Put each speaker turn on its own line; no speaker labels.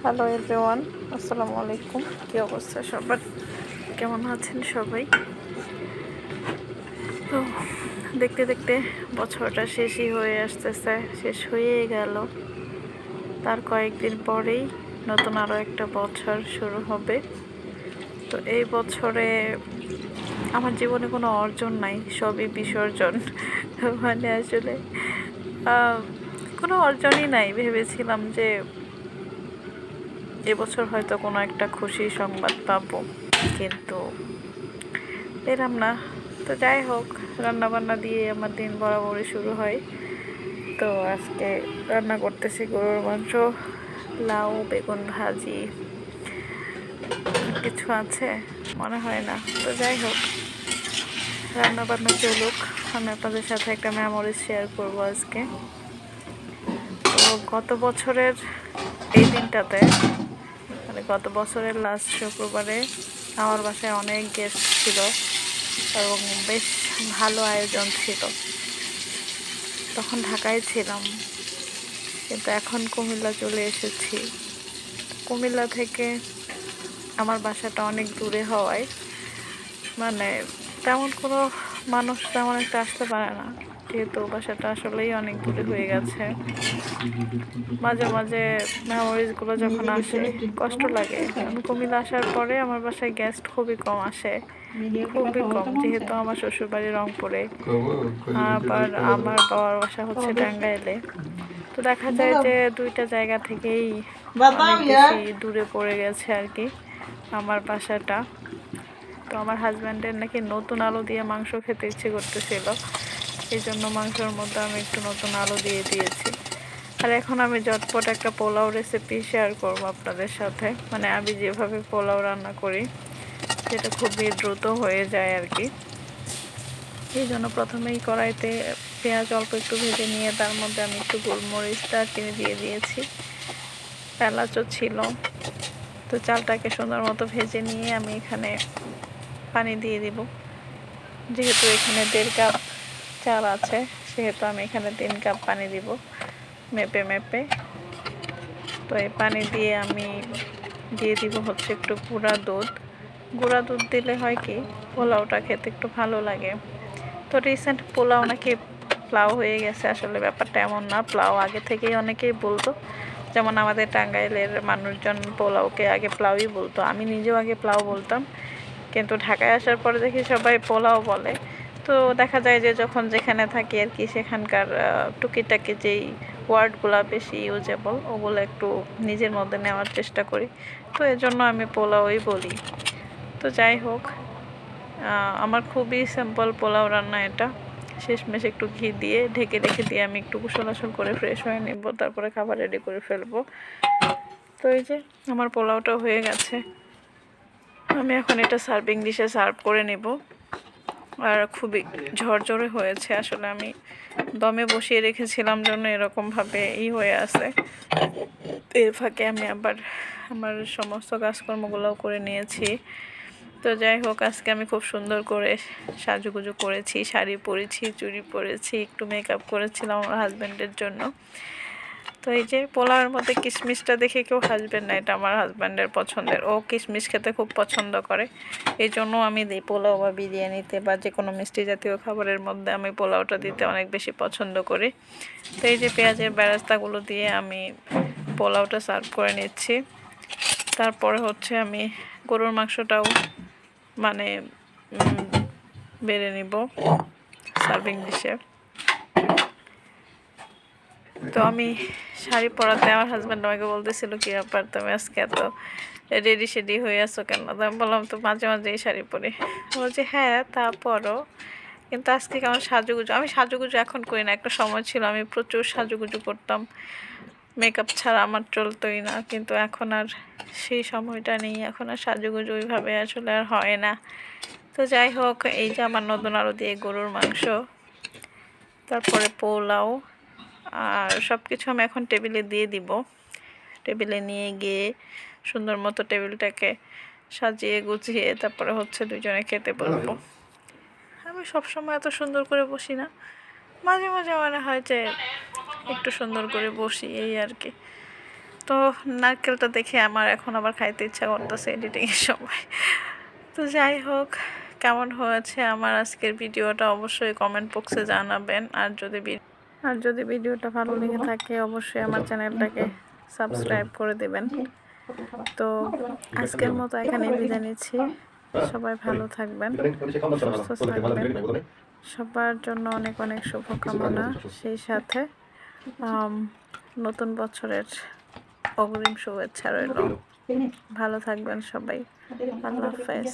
Hello everyone, আসসালামু আলাইকুম। কী অবস্থা সবার, কেমন আছেন সবাই? তো দেখতে দেখতে বছরটা শেষই হয়ে আসতেছে, শেষ হয়েই গেল। তার কয়েকদিন পরেই নতুন আরও একটা বছর শুরু হবে। তো এই বছরে আমার জীবনে কোনো অর্জন নাই, সবই বিসর্জন। মানে আসলে কোনো অর্জনই নাই। ভেবেছিলাম যে এবছর হয়তো কোনো একটা খুশি সংবাদ পাবো, কিন্তু পেলাম না। তো যাই হোক, রান্নাবান্না দিয়ে আমার দিন বরাবরই শুরু হয়। তো আজকে রান্না করতেছি গরুর মাংস, লাউ, বেগুন ভাজি, কিছু আছে মনে হয় না। তো যাই হোক, রান্নাবান্না চলুক। আমি আপনাদের সাথে একটা মেমোরিজ শেয়ার করবো আজকে। তো গত বছরের এই দিনটাতে, মানে গত বছরের লাস্ট শুক্রবারে আমার বাসায় অনেক গেস্ট ছিল এবং বেশ ভালো আয়োজন ছিল। তখন ঢাকায় ছিলাম, কিন্তু এখন কুমিল্লা চলে এসেছি। কুমিল্লা থেকে আমার বাসাটা অনেক দূরে হওয়ায় মানে তেমন কোনো মানুষ তেমন একটা আসতে পারে না, যেহেতু বাসাটা আসলেই অনেক দূরে হয়ে গেছে। মাঝে মাঝে মেমোরিজগুলো যখন আসে কষ্ট লাগে, কারণ কুমিল্লা আসার পরে আমার বাসায় গেস্ট খুবই কম আসে, খুবই কম, যেহেতু আমার শ্বশুরবাড়ি রংপুরে, আবার আমার বাবার বাসা হচ্ছে টাঙ্গাইলে। তো দেখা যায় যে দুইটা জায়গা থেকেই অনেক বেশি দূরে পড়ে গেছে আর কি আমার বাসাটা। তো আমার হাজব্যান্ডের নাকি নতুন আলু দিয়ে মাংস খেতে ইচ্ছে করতেছিল, এই জন্য মাংসের মধ্যে আমি একটু নতুন আলু দিয়ে দিয়েছি। আর এখন আমি ঝটপট একটা পোলাও রেসিপি শেয়ার করব আপনাদের সাথে, মানে আমি যেভাবে পোলাও রান্না করি, যেটা খুবই দ্রুত হয়ে যায় আর কি। এই জন্য প্রথমেই কড়াইতে পেঁয়াজ অল্প একটু ভেজে নিয়ে তার মধ্যে আমি একটু গোলমরিচ দারচিনি দিয়ে দিয়েছি, এলাচও ছিল। তো চালটাকে সুন্দর মতো ভেজে নিয়ে আমি এখানে পানি দিয়ে দিব। যেহেতু এখানে 1.5 কাপ চাল আছে, সেহেতু আমি এখানে 3 কাপ পানি দিব, মেপে মেপে। তো এই পানি দিয়ে আমি দিয়ে দিব হচ্ছে একটু গুঁড়া দুধ। গুঁড়া দুধ দিলে হয় কি, পোলাওটা খেতে একটু ভালো লাগে। তো রিসেন্ট পোলাও নাকি প্লাউ হয়ে গেছে, আসলে ব্যাপারটা এমন না। প্লাউ আগে থেকেই অনেকেই বলতো, যেমন আমাদের টাঙ্গাইলের মানুষজন পোলাওকে আগে প্লাউই বলতো, আমি নিজেও আগে প্লাউ বলতাম, কিন্তু ঢাকায় আসার পরে দেখি সবাই পোলাও বলে। তো দেখা যায় যে যখন যেখানে থাকি আর কি, সেখানকার টুকিটাকি যেই ওয়ার্ডগুলো বেশি ইউজেবল, ওগুলো একটু নিজের মধ্যে নেওয়ার চেষ্টা করি। তো এজন্য আমি পোলাওই বলি। তো যাই হোক, আমার খুবই সিম্পল পোলাও রান্না এটা। শেষমেশ একটু ঘি দিয়ে ঢেকে রেখে দিয়ে আমি একটু গোসল আসল করে ফ্রেশ হয়ে নেব, তারপরে খাবার রেডি করে ফেলবো। তো এই যে আমার পোলাওটা হয়ে গেছে, আমি এখন এটা সার্ভিং ডিশে সার্ভ করে নেব। আর খুবই ঝরঝরে হয়েছে, আসলে আমি দমে বসিয়ে রেখেছিলাম জন্য এরকমভাবে হয়ে আছে। এর ফাঁকে আমি আবার আমার সমস্ত কাজকর্মগুলোও করে নিয়েছি। তো যাই হোক, আজকে আমি খুব সুন্দর করে সাজুগুজু করেছি, শাড়ি পরেছি, চুড়ি পরেছি, একটু মেকআপ করেছিলাম আমার হাজব্যান্ডের জন্য। তো এই যে পোলাওয়ের মধ্যে কিশমিশটা দেখে কেউ হাসবেন না, এটা আমার হাজব্যান্ডের পছন্দের, ও কিশমিশ খেতে খুব পছন্দ করে। এই জন্য আমি দিই পোলাও বা বিরিয়ানিতে বা যে কোনো মিষ্টি জাতীয় খাবারের মধ্যে আমি পোলাওটা দিতে অনেক বেশি পছন্দ করি। তো এই যে পেঁয়াজের বেরেস্তাগুলো দিয়ে আমি পোলাওটা সার্ভ করে নিচ্ছি। তারপরে হচ্ছে আমি গরুর মাংসটাও মানে বেড়ে নিব সার্ভিং ডিশে। তো আমি শাড়ি পরাতে আমার হাজব্যান্ড আমাকে বলতেছিল, কি ব্যাপার তুমি আজকে এত রেডি শেডি হয়ে আসো কেন? তো আমি বললাম, তো মাঝে মাঝে এই শাড়ি পরি। বলছে হ্যাঁ তারপরও, কিন্তু আজকে আমার সাজুগুজু, আমি সাজুগুজু এখন করি না, একটা সময় ছিল আমি প্রচুর সাজুগুজু করতাম, মেকআপ ছাড়া আমার চলতোই না, কিন্তু এখন আর সেই সময়টা নেই, এখন আর সাজুগুজু ওইভাবে আসলে আর হয় না। তো যাই হোক, এই যে আমার নতুন আলু দিয়ে গরুর মাংস, তারপরে পোলাও, আর সব কিছু আমি এখন টেবিলে দিয়ে দিব। টেবিলে নিয়ে গিয়ে সুন্দর মতো টেবিলটাকে সাজিয়ে গুছিয়ে তারপরে হচ্ছে দুজনে খেতে বলবো। আমি সবসময় এত সুন্দর করে বসি না, মাঝে মাঝে মনে হয় যে একটু সুন্দর করে বসি, এই আর কি। তো নারকেলটা দেখে আমার এখন আবার খাইতে ইচ্ছা করতেছে এডিটিংয়ের সময়। তো যাই হোক, কেমন হয়েছে আমার আজকের ভিডিওটা অবশ্যই কমেন্ট বক্সে জানাবেন। আর যদি ভিডিওটা ভালো লেগে থাকে অবশ্যই আমার চ্যানেলটাকে সাবস্ক্রাইব করে দেবেন। তো আজকের মতো এখানেই বিদায় নিচ্ছি। সবাই ভালো থাকবেন, সুস্থ থাকবেন, সবার জন্য অনেক অনেক শুভকামনা, সেই সাথে নতুন বছরের অগ্রিম শুভেচ্ছা রইল। ভালো থাকবেন সবাই, আল্লাহ হাফেজ।